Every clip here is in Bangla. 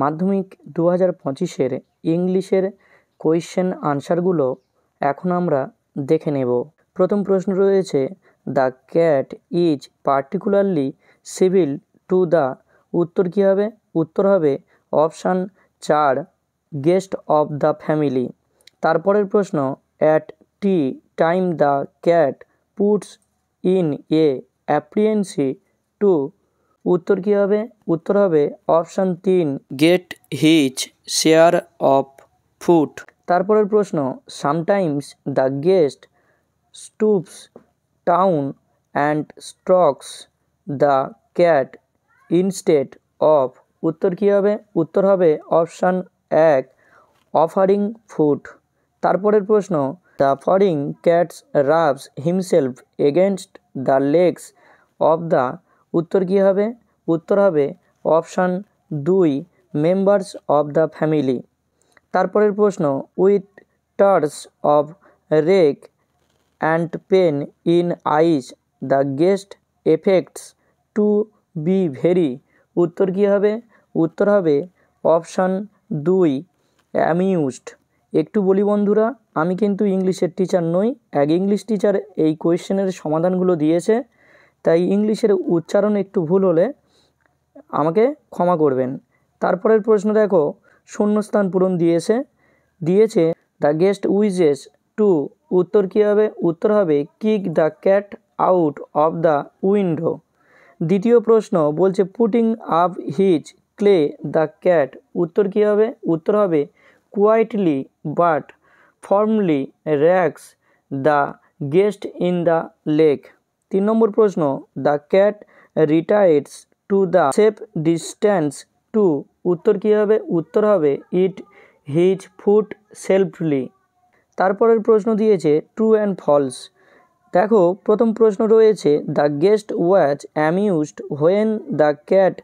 মাধ্যমিক 2025-এর ইংলিশের কোয়েশ্চেন আনসারগুলো এখন আমরা দেখে নেব। প্রথম প্রশ্ন রয়েছে, the cat is particularly civil to the. উত্তর কী হবে? উত্তর হবে option 4, guest of the family. তারপরের প্রশ্ন, at tea time the cat puts in a appearance to. উত্তর কী হবে? উত্তর হবে option 3, get his share of food. তারপরের প্রশ্ন, sometimes the guest stoops down and strokes the cat instead of. উত্তর কী হবে? উত্তর হবে অপশান 1, অফারিং ফুড। তারপরের প্রশ্ন, দ্য ফরিং cats rubs himself against the legs of the. উত্তর কী হবে? উত্তর হবে option 2, members of the family. তারপরের প্রশ্ন, with tears of rage and pain in eyes the guest affects to be very. উত্তর কী হবে? উত্তর হবে অপশান 2, অ্যামিউজড। একটু বলি বন্ধুরা, আমি কিন্তু ইংলিশের টিচার নই, এক ইংলিশ টিচার এই কোয়েশ্চেনের সমাধানগুলো দিয়েছে, তাই ইংলিশের উচ্চারণ একটু ভুল হলে আমাকে ক্ষমা করবেন। তারপরের প্রশ্ন দেখো, শূন্যস্থান পূরণ দিয়েছে দ্য গেস্ট উইজেস টু। উত্তর কী হবে? উত্তর হবে kick the cat out of the window. দ্বিতীয় প্রশ্ন বলছে putting up his claw the cat. উত্তর কী হবে? উত্তর হবে quietly but firmly rakes the guest in the leg. 3 নম্বর প্রশ্ন, the cat retires to the safe distance to. উত্তর কী হবে? উত্তর হবে ইট হিজ ফুড সেলফলি। তারপরের প্রশ্ন দিয়েছে ট্রু অ্যান্ড ফলস। দেখো, প্রথম প্রশ্ন রয়েছে, the guest was amused when the cat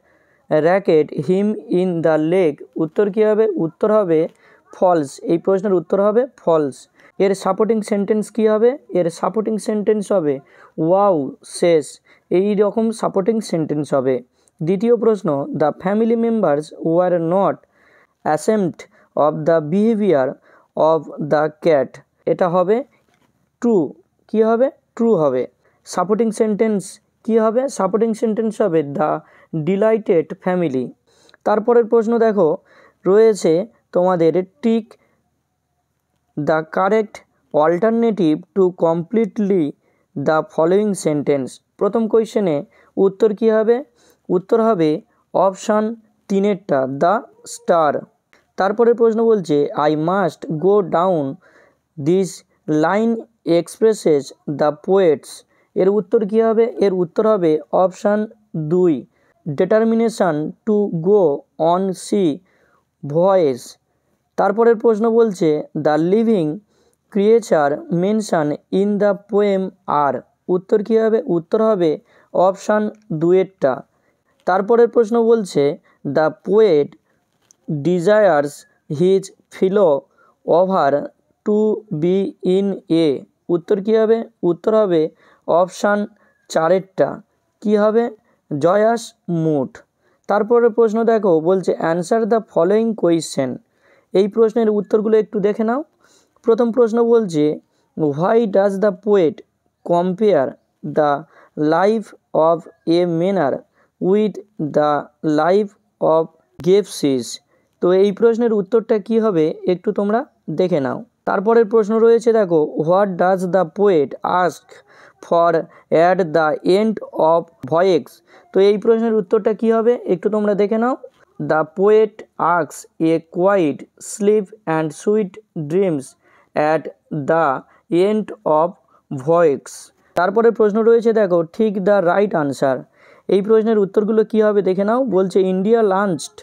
racket him in the lake. উত্তর কী হবে? উত্তর হবে ফলস। এই প্রশ্নের উত্তর হবে ফলস। এর সাপোর্টিং সেন্টেন্স কী হবে? এর সাপোর্টিং সেন্টেন্স হবে ওয়াও শেষ। এই রকম সাপোর্টিং সেন্টেন্স হবে। দ্বিতীয় প্রশ্ন, the family members were not ashamed of the behaviour of the cat. এটা হবে ট্রু। কী হবে? ট্রু হবে। সাপোর্টিং সেন্টেন্স কী হবে? সাপোর্টিং সেন্টেন্স হবে দ্য ডিলাইটেড ফ্যামিলি। তারপরের প্রশ্ন দেখো রয়েছে তোমাদের, tick the correct alternative to completely the following sentence. প্রথম কোয়েশ্চেনে উত্তর কী হবে? উত্তর হবে অপশান 3-এরটা, দ্য স্টার। তারপরের প্রশ্ন বলছে, I must go down this line expresses the poet's. এর উত্তর কী হবে? এর উত্তর হবে option 2, determination to go on sea voyage. তারপরের প্রশ্ন বলছে, the living creature mention in the poem are. উত্তর কী হবে? উত্তর হবে অপশান 2-এরটা। তারপরের প্রশ্ন বলছে, the poet desires his fellow over to be in a. উত্তর কী হবে? উত্তর হবে অপশান 4-এরটা। কী হবে? Joyous mood. তারপরের প্রশ্ন দেখো বলছে, অ্যান্সার দ্য ফলোয়িং কোয়েশ্চেন। এই প্রশ্নের উত্তরগুলো একটু দেখে নাও। প্রথম প্রশ্ন বলছে, why does the poet compare the life of a mariner with the life of gypsies. তো এই প্রশ্নের উত্তরটা কি হবে একটু তোমরা দেখে নাও। তারপরের প্রশ্ন রয়েছে দেখো, what does the poet ask for at the end of voyage. তো এই প্রশ্নের উত্তরটা কি হবে একটু তোমরা দেখে নাও। The poet asks a quiet sleep and sweet dreams at the end of voyage. তারপরে প্রশ্ন রয়েছে দেখো, ঠিক দ্য রাইট আনসার। এই প্রশ্নের উত্তরগুলো কী হবে দেখে নাও। বলছে, India launched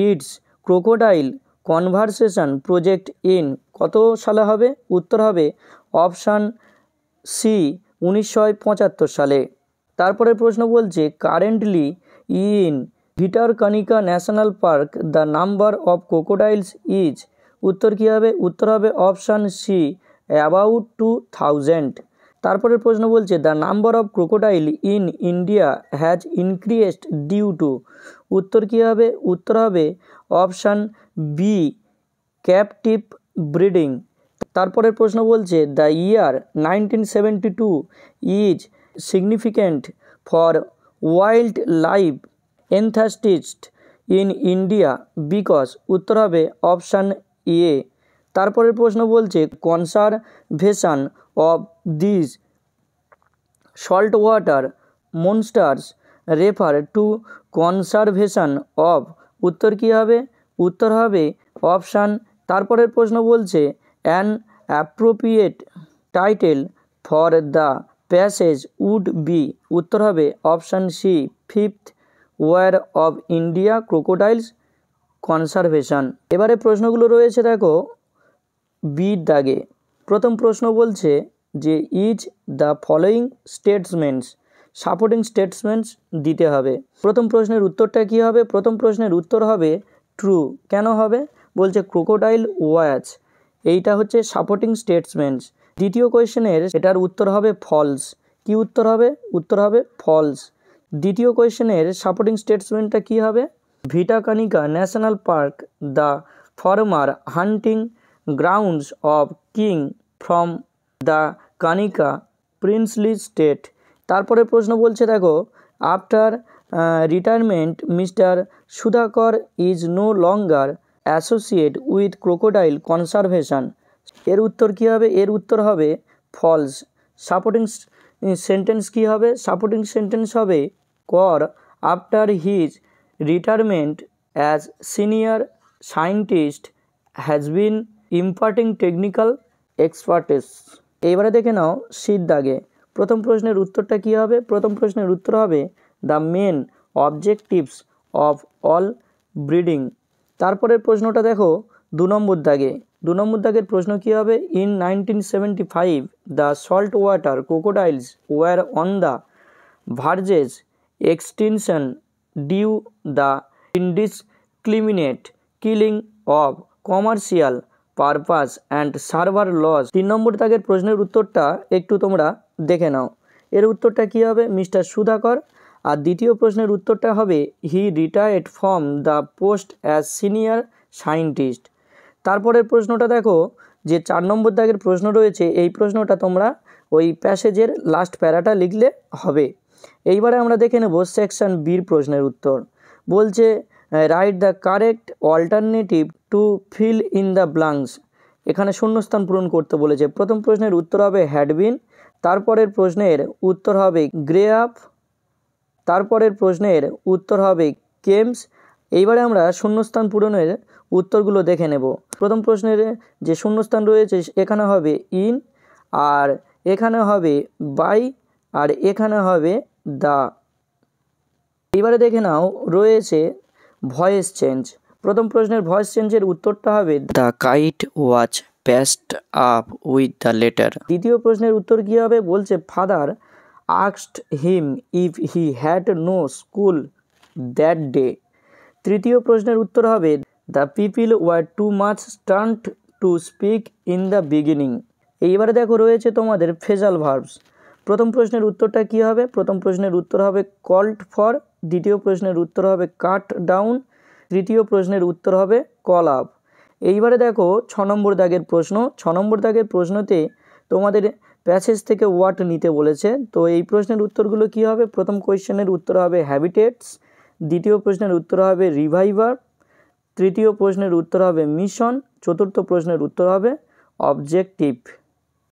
it's crocodile conversation project in. কত সালে হবে? উত্তর হবে অপশান সি, 1975 সালে। তারপরে প্রশ্ন বলছে, currently in Bhitarkanika national park the number of crocodiles is. উত্তর কী হবে? উত্তর হবে অপশান সি, অ্যাবাউট 2000। তারপরে প্রশ্ন বলছে, the number of crocodile in India has increased due to. উত্তর কী হবে? উত্তর হবে অপশান বি, ক্যাপটিভ ব্রিডিং। তারপরের প্রশ্ন বলছে the year 1972 is significant for wildlife enthusiast in India because. উত্তর হবে অপশান এ। তারপরের প্রশ্ন বলছে conservation of this salt water monsters refer to conservation of. উত্তর কী হবে? উত্তর হবে অপশান। তারপরের প্রশ্ন বলছে an appropriate title for the passage would be. উত্তর হবে option C, fifth war of India crocodiles conservation. এবারে প্রশ্নগুলো রয়েছে দেখো বির দাগে। প্রথম প্রশ্ন বলছে যে ইজ দ্য ফলোয়িং স্টেটসমেন্টস, সাপোর্টিং স্টেটসমেন্টস দিতে হবে। প্রথম প্রশ্নের উত্তরটা কী হবে? প্রথম প্রশ্নের উত্তর হবে ট্রু। কেন হবে? বলছে ক্রোকোডাইল ওয়াচ, এইটা হচ্ছে সাপোর্টিং স্টেটসমেন্টস। দ্বিতীয় কোয়েশ্চেনের এটার উত্তর হবে ফলস। কি উত্তর হবে? উত্তর হবে ফলস। দ্বিতীয় কোয়েশ্চেনের সাপোর্টিং স্টেটসমেন্টটা কী হবে? Bhitarkanika national park the former hunting grounds of king from the Kanika princely state. তারপরে প্রশ্ন বলছে দেখো after retirement mister Sudhakar is no longer associate with crocodile conservation. এর উত্তর কী হবে? এর উত্তর হবে ফলস। সাপোর্টিং সেন্টেন্স কী হবে? সাপোর্টিং সেন্টেন্স হবে কর after his retirement as senior scientist has been imparting technical expertise. এইবারে দেখে নাও সির দাগে। প্রথম প্রশ্নের উত্তরটা কী হবে? প্রথম প্রশ্নের উত্তর হবে the main objectives of all breeding. তারপরের প্রশ্নটা দেখো 2 নম্বর দাগে। 2 নম্বর দাগের প্রশ্ন কী হবে? In 1975 the salt water crocodiles were on the verges extinction due the indiscriminate killing of commercial purpose and server loss. 3 নম্বর দাগের প্রশ্নের উত্তরটা একটু তোমরা দেখে নাও। এর উত্তরটা কী হবে? মিস্টার সুধাকর। আর দ্বিতীয় প্রশ্নের উত্তরটা হবে he retired from the post as senior scientist. তারপরের প্রশ্নটা দেখো যে 4 নম্বর দাগের প্রশ্ন রয়েছে, এই প্রশ্নটা তোমরা ওই প্যাসেজের লাস্ট প্যারাটা লিখলে হবে। এইবারে আমরা দেখে নেব সেকশন বির প্রশ্নের উত্তর। বলছে write the correct alternative to fill in the blanks. এখানে শূন্যস্থান পূরণ করতে বলেছে। প্রথম প্রশ্নের উত্তর হবে হ্যাড বিন। তারপরের প্রশ্নের উত্তর হবে গ্রে আপ। তারপরের প্রশ্নের উত্তর হবে কেমস। এইবারে আমরা শূন্যস্থান পূরণের উত্তরগুলো দেখে নেব। প্রথম প্রশ্নের যে শূন্যস্থান রয়েছে এখানে হবে ইন, আর এখানে হবে বাই, আর এখানে হবে দ্য। এইবারে দেখে নাও রয়েছে ভয়েস চেঞ্জ। প্রথম প্রশ্নের ভয়েস চেঞ্জের উত্তরটা হবে the kite was past up with the letter. দ্বিতীয় প্রশ্নের উত্তর কী হবে? বলছে father asked him if he had no school that day. তৃতীয় প্রশ্নের উত্তর হবে the people were too much stunned to speak in the beginning. এইবারে দেখো রয়েছে তোমাদের ফ্রেজাল ভার্বস। প্রথম প্রশ্নের উত্তরটা কী হবে? প্রথম প্রশ্নের উত্তর হবে কল্ড ফর। দ্বিতীয় প্রশ্নের উত্তর হবে কাট ডাউন। তৃতীয় প্রশ্নের উত্তর হবে কল আপ। এইবারে দেখো 6 নম্বর দাগের প্রশ্ন। 6 নম্বর দাগের প্রশ্নতে তোমাদের প্যাসেজ থেকে ওয়াট নিতে বলেছে। তো এই প্রশ্নের উত্তরগুলো কী হবে? প্রথম কোয়েশ্চেনের উত্তর হবে হ্যাবিটেটস। দ্বিতীয় প্রশ্নের উত্তর হবে রিভাইভার। তৃতীয় প্রশ্নের উত্তর হবে মিশন। চতুর্থ প্রশ্নের উত্তর হবে অবজেক্টিভ।